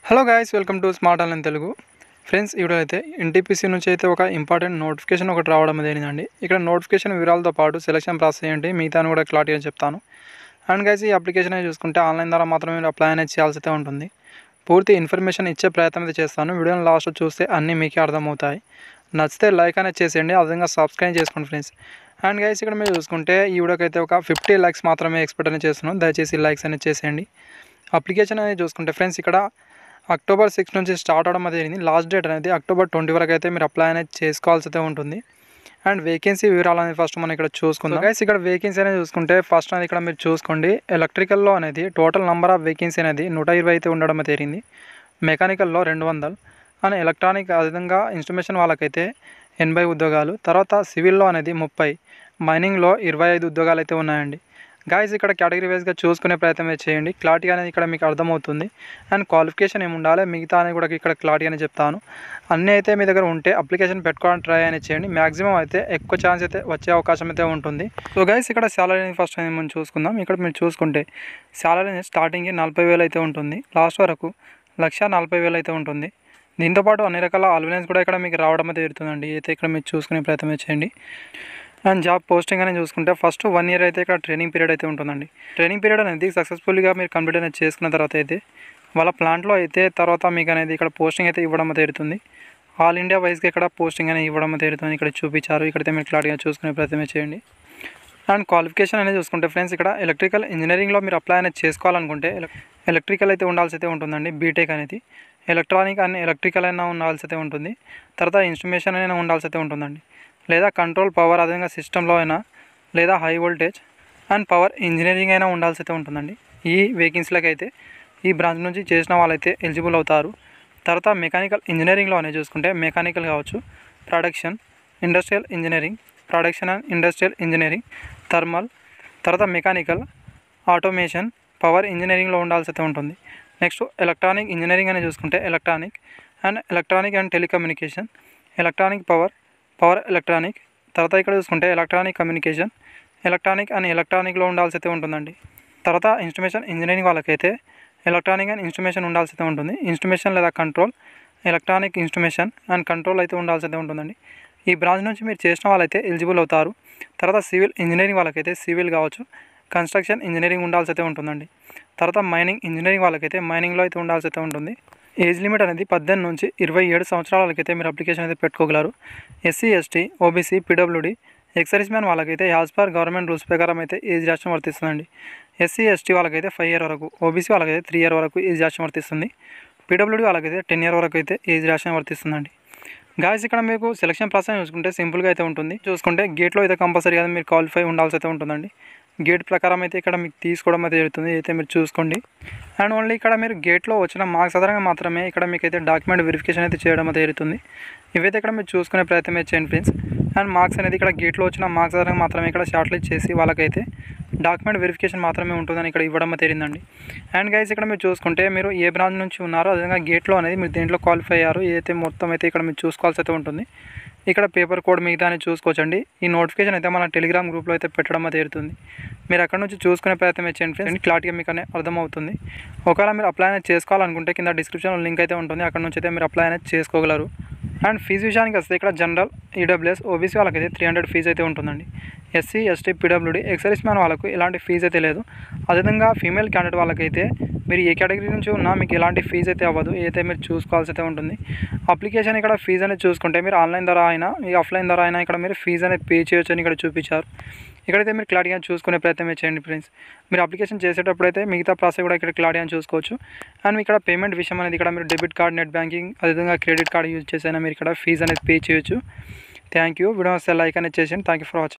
Hello guys, welcome to smart online Telugu. Friends, ఇప్పుడైతే NTPC నుంచి అయితే ఒక ఇంపార్టెంట్ నోటిఫికేషన్ ఒకటి రావడం జరిగిందండి. ఇక్కడ నోటిఫికేషన్ వివరాలతో పాటు సెలక్షన్ ప్రాసెస్ ఏంటి మిగతాను కూడా క్లారిటీగా చెప్తాను. అండ్ గైస్, ఈ అప్లికేషన్ అనేది చూసుకుంటే ఆన్లైన్ ద్వారా మాత్రమే మీరు అప్లై అనేది చేయాల్సి అయితే ఉంటుంది. పూర్తి ఇన్ఫర్మేషన్ ఇచ్చే ప్రయత్నం అయితే చేస్తాను. వీడియోని లాస్ట్ చూస్తే అన్నీ మీకే అర్థమవుతాయి. నచ్చితే లైక్ అనేది చేసేయండి, అదేవిధంగా సబ్స్క్రైబ్ చేసుకోండి ఫ్రెండ్స్. అండ్ గైస్, ఇక్కడ మీరు చూసుకుంటే ఈ వీడియోకి అయితే ఒక 50 లైక్స్ మాత్రమే ఎక్స్పెక్ట్ అనేది చేస్తున్నాను. దయచేసి లైక్స్ అనేది చేసేయండి. అప్లికేషన్ అనేది చూసుకుంటే ఫ్రెండ్స్, ఇక్కడ అక్టోబర్ 6 నుంచి స్టార్ట్ అవడం జరిగింది. లాస్ట్ డేట్ అనేది అక్టోబర్ 20 వరకు అయితే మీరు అప్లై అనేది చేసుకోవాల్సి అయితే ఉంటుంది. అండ్ వేకెన్సీ వివరాలు అనేది ఫస్ట్ మనం ఇక్కడ చూసుకుందాం. గైస్, ఇక్కడ వేకెన్సీ అనేది చూసుకుంటే ఫస్ట్ అనేది ఇక్కడ మీరు చూసుకోండి. ఎలక్ట్రికల్లో అనేది టోటల్ నెంబర్ ఆఫ్ వేకెన్సీ అనేది 120 అయితే ఉండడం జరిగింది. మెకానికల్లో 200 అండ్ ఎలక్ట్రానిక్ అదేవిధంగా ఇన్స్ట్రుమేషన్ వాళ్ళకైతే 80 ఉద్యోగాలు. తర్వాత సివిల్లో అనేది 30, మైనింగ్లో 25 ఉద్యోగాలు అయితే ఉన్నాయండి. గాయస్, ఇక్కడ కేటగిరీ వైజ్గా చూసుకునే ప్రయత్నం చేయండి. క్లారిటీ అనేది ఇక్కడ మీకు అర్థమవుతుంది. అండ్ క్వాలిఫికేషన్ ఏమి ఉండాలి మిగతా అనేది కూడా ఇక్కడ క్లారిటీ అని చెప్తాను. అన్నీ అయితే మీ దగ్గర ఉంటే అప్లికేషన్ పెట్టుకోవడానికి ట్రై అనేది చేయండి. మ్యాక్సిమం అయితే ఎక్కువ ఛాన్స్ అయితే వచ్చే అవకాశం అయితే ఉంటుంది. సో గైస్, ఇక్కడ శాలరీ ఫస్ట్ అనేది మనం చూసుకుందాం. ఇక్కడ మీరు చూసుకుంటే శాలరీ అనేది స్టార్టింగ్ 40,000 అయితే ఉంటుంది. లాస్ట్ వరకు 1,40,000 అయితే ఉంటుంది. దీంతోపాటు అన్ని రకాల అలవెన్స్ కూడా ఇక్కడ మీకు రావడం అయితే జరుగుతుందండి. అయితే ఇక్కడ మీరు చూసుకునే ప్రయత్నం చేయండి. అండ్ జాబ్ పోస్టింగ్ అనేది చూసుకుంటే ఫస్ట్ 1 ఇయర్ అయితే ఇక్కడ ట్రైనింగ్ పీరియడ్ అయితే ఉంటుందండి. ట్రైనింగ్ పీరియడ్ అనేది సక్సెస్ఫుల్గా మీరు కంప్లీట్ అనేది చేసుకున్న తర్వాత అయితే వాళ్ళ ప్లాంట్లో అయితే తర్వాత మీకు అనేది ఇక్కడ పోస్టింగ్ అయితే ఇవ్వడం జరుగుతుంది. ఆల్ ఇండియా వైజ్గా ఇక్కడ పోస్టింగ్ అనేది ఇవ్వడం జరుగుతుంది. ఇక్కడ చూపించారు. ఇక్కడైతే మీరు క్లారిటీగా చూసుకునే ప్రయత్నం చేయండి. అండ్ క్వాలిఫికేషన్ అనేది చూసుకుంటే ఫ్రెండ్స్, ఇక్కడ ఎలక్ట్రికల్ ఇంజనీరింగ్లో మీరు అప్లై అనేది చేసుకోవాలనుకుంటే ఎలక్ట్రికల్ అయితే ఉండాల్సి అయితే ఉంటుందండి. బీటెక్ అనేది ఎలక్ట్రానిక్ అండ్ ఎలక్ట్రికల్ అయినా ఉండాల్సి అయితే ఉంటుంది. తర్వాత ఇన్స్ట్రుమేషన్ అయినా ఉండాల్సి అయితే ఉంటుందండి. లేదా కంట్రోల్ పవర్ అదేవిధంగా సిస్టంలో అయినా లేదా high voltage and power engineering అయినా ఉండాల్సి అయితే ఉంటుందండి. ఈ వేకెన్సీలకు అయితే ఈ బ్రాంచ్ నుంచి చేసిన వాళ్ళైతే ఎలిజిబుల్ అవుతారు. తర్వాత మెకానికల్ ఇంజనీరింగ్లో అనేది చూసుకుంటే మెకానికల్ కావచ్చు, production, industrial engineering, production and industrial engineering, thermal, తర్వాత మెకానికల్, ఆటోమేషన్, పవర్ ఇంజనీరింగ్లో ఉండాల్సి అయితే ఉంటుంది. నెక్స్ట్ ఎలక్ట్రానిక్ ఇంజనీరింగ్ అనేది చూసుకుంటే electronic and telecommunication, electronic power electronic, తర్వాత ఇక్కడ చూసుకుంటే ఎలక్ట్రానిక్ కమ్యూనికేషన్, ఎలక్ట్రానిక్ అండ్ ఎలక్ట్రానిక్లో ఉండాల్సి అయితే ఉంటుందండి. తర్వాత ఇన్స్ట్రుమేషన్ ఇంజనీరింగ్ వాళ్ళకైతే ఎలక్ట్రానిక్ అండ్ ఇన్స్ట్రుమేషన్ ఉండాల్సి అయితే ఉంటుంది. ఇన్స్ట్రుమేషన్ లేదా control, electronic instrumentation and control అయితే ఉండాల్సి అయితే ఉంటుందండి. ఈ బ్రాంచ్ నుంచి మీరు చేసిన వాళ్ళైతే ఎలిజిబుల్ అవుతారు. తర్వాత సివిల్ ఇంజనీరింగ్ వాళ్ళకైతే సివిల్ కావచ్చు, కన్స్ట్రక్షన్ ఇంజనీరింగ్ ఉండాల్సి అయితే ఉంటుందండి. తర్వాత మైనింగ్ ఇంజనీరింగ్ వాళ్ళకైతే మైనింగ్లో అయితే ఉండాల్సి అయితే ఉంటుంది. ఏజ్ లిమిట్ అనేది 18 నుంచి 27 సంవత్సరాలకైతే మీరు అప్లికేషన్ అయితే పెట్టుకోగలరు. SC, ST, OBC, PWD, ex service man వాళ్ళకైతే యాజ్ పర్ గవర్నమెంట్ రూల్స్ ప్రకారం అయితే ఏజ్ రాష్ట్రం వర్తిస్తుందండి. ఎస్సీ, ఎస్టీ వాళ్ళకైతే 5 ఇయర్ వరకు, ఓబీసీ వాళ్ళకైతే 3 ఇయర్ వరకు ఏజ్ రాష్ట్రం వర్తిస్తుంది. పీడబ్ల్యూడీ వాళ్ళకైతే 10 ఇయర్ వరకు అయితే ఏజ్ రాష్ట్రం వర్తిస్తుందండి. గాయస్, ఇక్కడ మీకు సెలక్షన్ ప్రాసెస్ చూసుకుంటే సింపుల్గా అయితే ఉంటుంది. చూసుకుంటే గేట్లో అయితే కంపల్సరీ అయితే మీరు క్వాలిఫై ఉండాల్సి అయితే ఉంటుందండి. గేట్ ప్రకారం అయితే ఇక్కడ మీకు తీసుకోవడం అయితే జరుగుతుంది. అయితే మీరు చూసుకోండి. అండ్ ఓన్లీ ఇక్కడ మీరు గేట్లో వచ్చిన మార్క్స్ ఆధారంగా మాత్రమే ఇక్కడ మీకు అయితే డాక్యుమెంట్ వెరిఫికేషన్ అయితే చేయడం అయితే జరుగుతుంది. ఇవైతే ఇక్కడ మీరు చూసుకునే ప్రయత్నం చేయండి ఫ్రెండ్స్. అండ్ మార్క్స్ అనేది ఇక్కడ గేట్లో వచ్చిన మార్క్స్ ఆధారంగా మాత్రమే ఇక్కడ షార్ట్ లిస్ట్ చేసి వాళ్ళకైతే డాక్యుమెంట్ వెరిఫికేషన్ మాత్రమే ఉంటుందని ఇక్కడ ఇవ్వడం జరిగిందండి. అండ్ గైస్, ఇక్కడ మీరు చూసుకుంటే మీరు ఏ బ్రాంచ్ నుంచి ఉన్నారో అదేవిధంగా గేట్లో అనేది మీరు దేంట్లో క్వాలిఫై అయ్యారు ఏదైతే మొత్తం అయితే ఇక్కడ మీరు చూసుకోవాల్సి అయితే ఉంటుంది. ఇక్కడ పేపర్ కోడ్ మిగతా అని చూసుకోవచ్చండి. ఈ నోటిఫికేషన్ అయితే మన టెలిగ్రామ్ గ్రూప్లో అయితే పెట్టడం అయితే జరుగుతుంది. మీరు అక్కడ నుంచి చూసుకునే ప్రయత్నం చేయండి ఫ్రెండ్స్. క్లారిటీగా మీకు అనేది అర్థమవుతుంది. ఒకవేళ మీరు అప్లై అనేది చేసుకోవాలనుకుంటే కింద డిస్క్రిప్షన్లో లింక్ అయితే ఉంటుంది. అక్కడ నుంచి అయితే మీరు అప్లై అనేది చేసుకోగలరు. అండ్ ఫీజు విషయానికి వస్తే ఇక్కడ జనరల్, ఈడబ్ల్యూఎస్, ఓబీసీ వాళ్ళకైతే 300 ఫీజు అయితే ఉంటుందండి. SC, ST, PWD, ex service man వాళ్ళకు ఎలాంటి ఫీజు అయితే లేదు. అదేవిధంగా ఫీమేల్ క్యాండిడేట్ వాళ్ళకైతే మీరు ఏ కేటగిరీ నుంచి ఉన్నా మీకు ఎలాంటి ఫీజు అయితే అవ్వదు. ఏదైతే మీరు చూసుకోవాల్సి అయితే ఉంటుంది. అప్లికేషన్ ఇక్కడ ఫీజు అనేది చూసుకుంటే మీరు ఆన్లైన్ ద్వారా అయినా ఆఫ్లైన్ ద్వారా అయినా ఇక్కడ మీరు ఫీజు అనేది పే చేయొచ్చు అని ఇక్కడ చూపించారు. ఇక్కడైతే మీరు క్లారిటీగా చూసుకునే ప్రయత్నం చేయండి ఫ్రెండ్స్. మీరు అప్లికేషన్ చేసేటప్పుడు అయితే మిగతా ప్రాసెస్ కూడా ఇక్కడ క్లారిటీగా చూసుకోవచ్చు. అండ్ ఇక్కడ పేమెంట్ విషయం అనేది ఇక్కడ మీరు డెబిట్ కార్డ్, నెట్ బ్యాంకింగ్ అదేవిధంగా క్రెడిట్ కార్డ్ యూజ్ చేసైనా మీరు ఇక్కడ ఫీజు అనేది పే చేయొచ్చు. Thank you. వీడియో వస్తే లైక్ అనేది చేయండి. Thank you for watching.